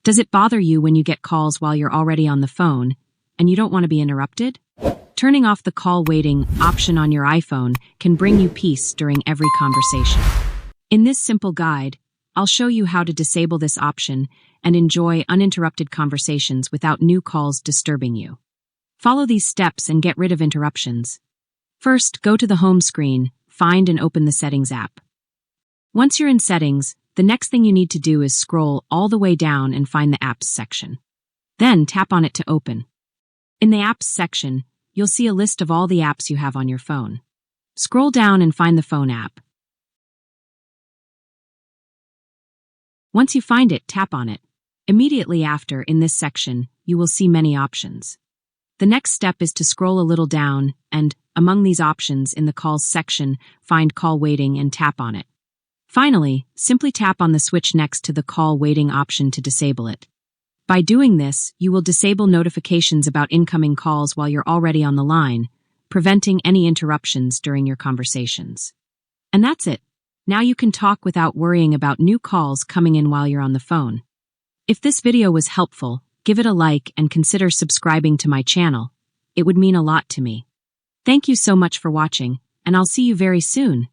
Does it bother you when you get calls while you're already on the phone and you don't want to be interrupted? Turning off the call waiting option on your iPhone can bring you peace during every conversation. In this simple guide, I'll show you how to disable this option and enjoy uninterrupted conversations without new calls disturbing you. Follow these steps and get rid of interruptions. First, go to the home screen, find and open the Settings app. Once you're in Settings, the next thing you need to do is scroll all the way down and find the Apps section. Then tap on it to open. In the Apps section, you'll see a list of all the apps you have on your phone. Scroll down and find the Phone app. Once you find it, tap on it. Immediately after, in this section, you will see many options. The next step is to scroll a little down and, among these options in the Calls section, find Call Waiting and tap on it. Finally, simply tap on the switch next to the Call Waiting option to disable it. By doing this, you will disable notifications about incoming calls while you're already on the line, preventing any interruptions during your conversations. And that's it. Now you can talk without worrying about new calls coming in while you're on the phone. If this video was helpful, give it a like and consider subscribing to my channel. It would mean a lot to me. Thank you so much for watching, and I'll see you very soon.